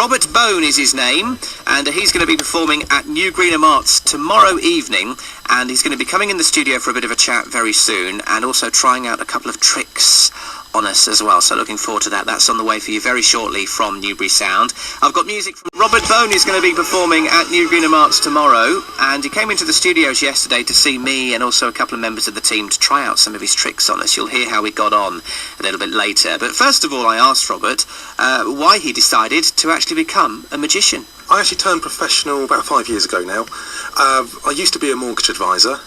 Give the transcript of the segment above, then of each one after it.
Robert Bone is his name, and he's going to be performing at New Greenham Arts tomorrow evening, and he's going to be coming in the studio for a bit of a chat very soon, and also trying out a couple of tricks on us as well, so looking forward to that. That's on the way for you very shortly from Newbury Sound. I've got music from Robert Bone, who's going to be performing at New Greenham Arts tomorrow, and he came into the studios yesterday to see me and also a couple of members of the team to try out some of his tricks on us. You'll hear how he got on a little bit later, but first of all I asked Robert why he decided to actually become a magician. I actually turned professional about 5 years ago now. I used to be a mortgage advisor.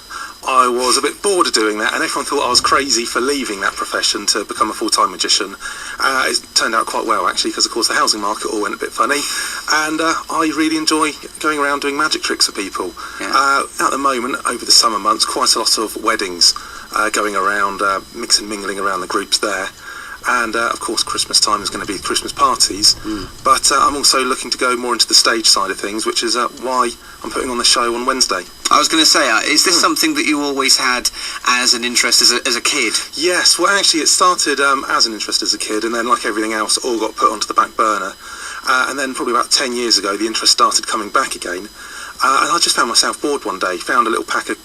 I was a bit bored of doing that, and everyone thought I was crazy for leaving that profession to become a full-time magician. It turned out quite well, actually, because of course the housing market all went a bit funny, and I really enjoy going around doing magic tricks for people. Yeah. At the moment, over the summer months, quite a lot of weddings going around, mixing, mingling around the groups there. And of course Christmas time is going to be Christmas parties, but I'm also looking to go more into the stage side of things, which is why I'm putting on the show on Wednesday. I was going to say, is this something that you always had as an interest as a kid? Yes, well actually it started as an interest as a kid, and then like everything else all got put onto the back burner, and then probably about 10 years ago the interest started coming back again. And I just found myself bored one day, found a little pack of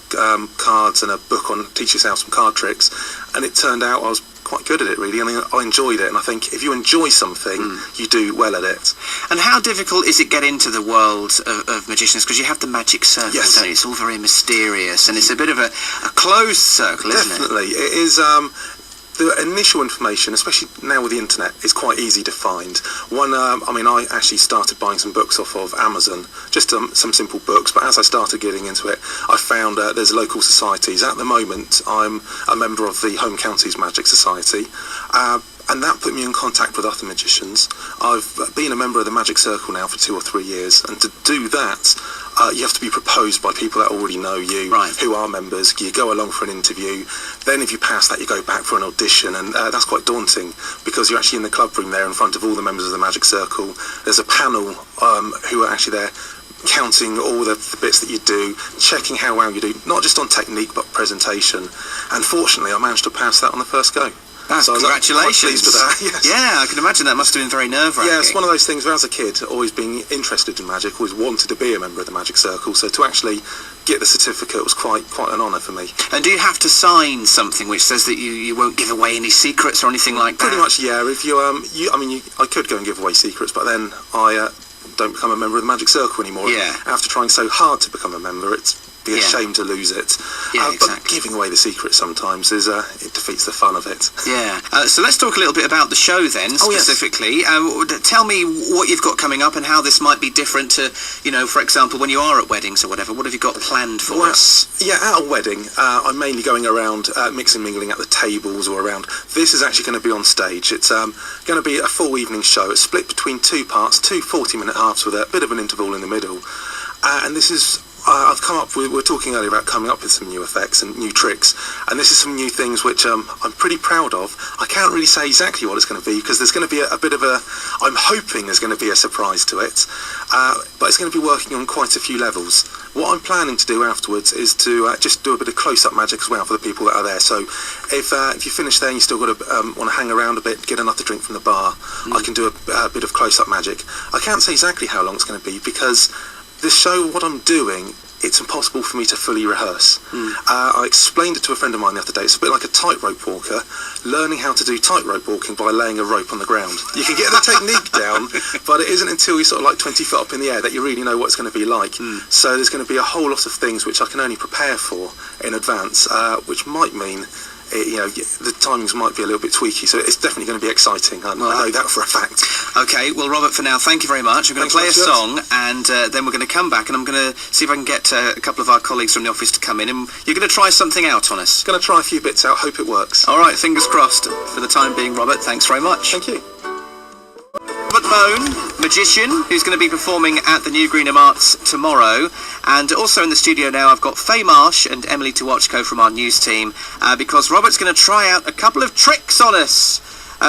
cards and a book on teach yourself some card tricks, and it turned out I was quite good at it, really. I mean, I enjoyed it, and I think if you enjoy something, you do well at it. And how difficult is it get into the world of magicians? Because you have the magic circle, yes. Don't you? It's all very mysterious, and it's a bit of a closed circle, isn't it? Definitely. It is. The initial information, especially now with the internet, is quite easy to find. I actually started buying some books off of Amazon, just some simple books, but as I started getting into it, I found there's local societies. At the moment, I'm a member of the Home Counties Magic Society, and that put me in contact with other magicians. I've been a member of the Magic Circle now for 2 or 3 years, and to do that, you have to be proposed by people that already know you, right, who are members. You go along for an interview, then if you pass that you go back for an audition, and that's quite daunting because you're actually in the club room there in front of all the members of the Magic Circle. There's a panel who are actually there counting all the bits that you do, checking how well you do, not just on technique but presentation, and fortunately I managed to pass that on the first go. So congratulations. With that, yes. Yeah, I can imagine that must have been very nerve-wracking. Yeah, it's one of those things where as a kid, always being interested in magic, always wanted to be a member of the Magic Circle, so to actually get the certificate was quite an honour for me. And do you have to sign something which says that you won't give away any secrets or anything like that? Pretty much, yeah. If I could go and give away secrets, but then I don't become a member of the Magic Circle anymore. Yeah. After trying so hard to become a member, it's be a shame to lose it. Yeah, exactly. But giving away the secret sometimes is it defeats the fun of it. Yeah. So let's talk a little bit about the show then, specifically. Yes. Tell me what you've got coming up and how this might be different to, for example, when you are at weddings or whatever. What have you got planned for us? Yeah, at a wedding, I'm mainly going around mixing, mingling at the tables or around. This is actually going to be on stage. It's going to be a full evening show. It's split between 2 parts, 2 40-minute halves with a bit of an interval in the middle. And this is... I've come up with, we were talking earlier about coming up with some new effects and new tricks, and this is some new things which I'm pretty proud of. I can't really say exactly what it's going to be because there's going to be a bit of a, I'm hoping there's going to be a surprise to it, but it's going to be working on quite a few levels. What I'm planning to do afterwards is to just do a bit of close-up magic as well for the people that are there. So if you finish there and you still got to want to hang around a bit, get another drink from the bar, I can do a bit of close-up magic. I can't say exactly how long it's going to be because this show, what I'm doing, it's impossible for me to fully rehearse. I explained it to a friend of mine the other day. It's a bit like a tightrope walker, learning how to do tightrope walking by laying a rope on the ground. You can get the technique down, but it isn't until you're sort of like 20 foot up in the air that you really know what it's going to be like. So there's going to be a whole lot of things which I can only prepare for in advance, which might mean the timings might be a little bit tweaky, so it's definitely going to be exciting. I know that for a fact. Okay, well, Robert, for now, thank you very much. I'm going to play a song, and then we're going to come back, and I'm going to see if I can get a couple of our colleagues from the office to come in, and you're going to try something out on us. Going to try a few bits out, hope it works. All right, fingers crossed. For the time being, Robert, thanks very much. Thank you. Robert Bone, magician, who's going to be performing at the New Greenham Arts tomorrow. And also in the studio now, I've got Faye Marsh and Emily Tawachko from our news team, because Robert's going to try out a couple of tricks on us.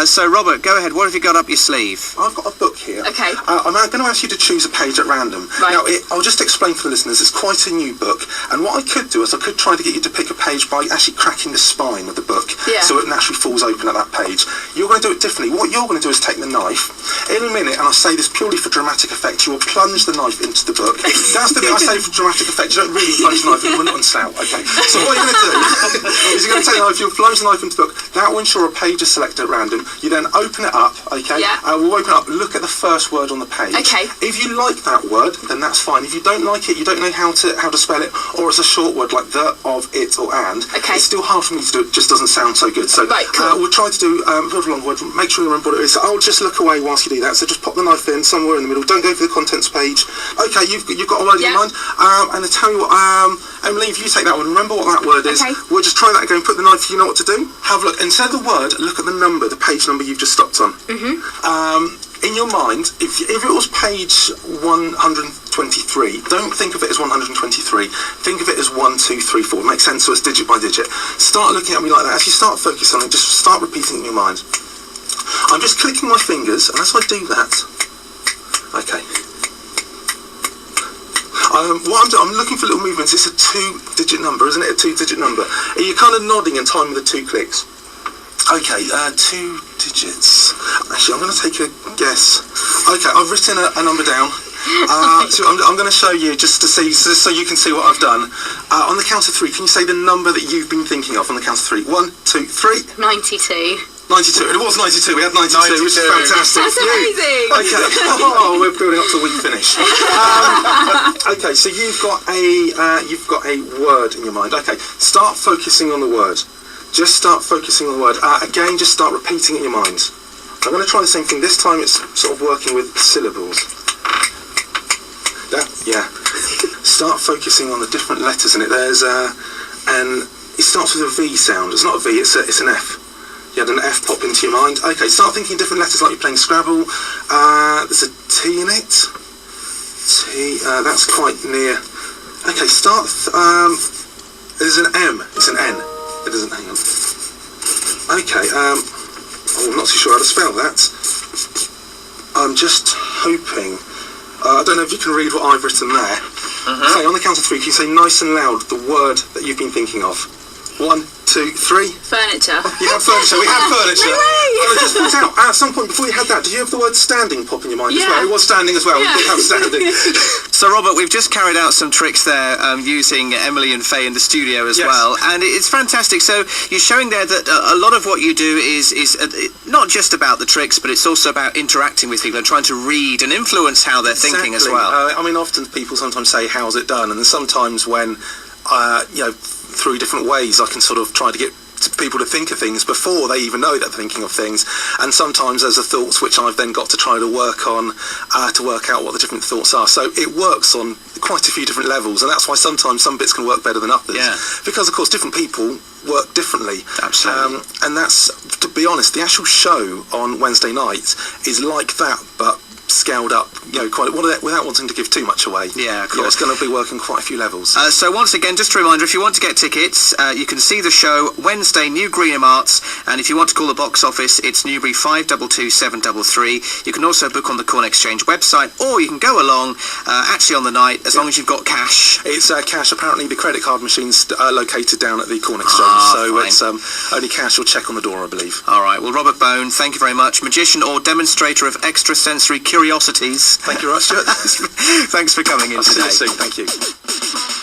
So, Robert, go ahead. What have you got up your sleeve? I've got a book here. Okay. I'm going to ask you to choose a page at random. Right. Now, I'll just explain for the listeners, it's quite a new book, and what I could do is I could try to get you to pick a page by actually cracking the spine of the book, Yeah. so it naturally falls open at that page. You're going to do it differently. What you're going to do is take the knife. In a minute, and I say this purely for dramatic effect, you will plunge the knife into the book. That's the bit I say for dramatic effect. You don't really plunge the knife in, we're not on snout, okay? So what you're going to do is you're going to take the knife, you'll plunge the knife into the book. That will ensure a page is selected at random. You then open it up, okay? Yeah. We'll open it up, look at the first word on the page. Okay. If you like that word, then that's fine. If you don't like it, you don't know how to spell it, or it's a short word like the, of, it, or and, Okay. it's still hard for me to do. It just doesn't sound so good. So Right, cool. we'll try to do a long word. Make sure you remember what it is. So I'll just look away whilst you do that. So just pop the knife in somewhere in the middle. Don't go for the contents page. Okay, you've got a word in Yeah. your mind. And I tell you what, Emily, if you take that one, remember what that word is. Okay. We'll just try that again. Put the knife. You know what to do. Have a look. Instead of the word, look at the number, the page number you've just stopped on. In your mind, if it was page 123, don't think of it as 123. Think of it as 1, 2, 3, 4. It makes sense, so it's digit by digit. Start looking at me like that. As you start focusing on it, just start repeating it in your mind. I'm just clicking my fingers, and as I do that, okay. What I'm looking for little movements. It's a 2-digit number, isn't it? A 2-digit number. Are you kind of nodding in time with the 2 clicks? Okay, 2 digits. Actually, I'm going to take a guess. Okay, I've written a number down. So I'm going to show you just to see, so you can see what I've done. On the count of 3, can you say the number that you've been thinking of on the count of 3? 1, 2, 3. 92. 92. And it was 92. We had 92, which is fantastic. That's amazing. Okay. Oh, we're building up to a week finish. Okay, so you've got a word in your mind. Okay, start focusing on the word. Just start focusing on the word. Again, just start repeating it in your mind. I'm going to try the same thing. This time it's sort of working with syllables. Yeah. Start focusing on the different letters in it. There's it starts with a V sound. It's not a V, it's an F. You had an F pop into your mind. Okay, start thinking different letters like you're playing Scrabble. There's a T in it. T, that's quite near. Okay, start, there's an M. It's an N. It doesn't, hang on. Okay, I'm not too sure how to spell that. I'm just hoping, I don't know if you can read what I've written there. Okay, on the count of 3, can you say nice and loud the word that you've been thinking of? 1, 2, 3. Furniture. You have furniture. We have furniture. No way. I just thought out, at some point before you had that, did you have the word standing pop in your mind as well? Yeah. It was standing as well. Yeah. We did have standing. So, Robert, we've just carried out some tricks there using Emily and Faye in the studio as Yes. well, and it's fantastic. So you're showing there that a lot of what you do is not just about the tricks, but it's also about interacting with people and trying to read and influence how they're thinking as Exactly. well. I mean, often people sometimes say, how's it done? And then sometimes when, through different ways, I can sort of try to get people to think of things before they even know they're thinking of things, and sometimes there's the thoughts which I've then got to try to work on to work out what the different thoughts are. So it works on quite a few different levels, and that's why sometimes some bits can work better than others. Yeah. Because of course different people work differently. Absolutely. And that's, to be honest, the actual show on Wednesday night is like that, but scaled up, quite without wanting to give too much away. Yeah, of course. It's going to be working quite a few levels. So once again, just a reminder, if you want to get tickets, you can see the show Wednesday, New Greenham Arts, and if you want to call the box office, it's Newbury 522 733. You can also book on the Corn Exchange website, or you can go along actually on the night, as long as you've got cash. It's cash. Apparently the credit card machine's located down at the Corn Exchange, so fine. it's only cash or check on the door, I believe. All right, well, Robert Bone, thank you very much. Magician or demonstrator of extrasensory curiosities. Thank you very much, Stuart. Thanks for coming in I'll see today. you soon. Thank you.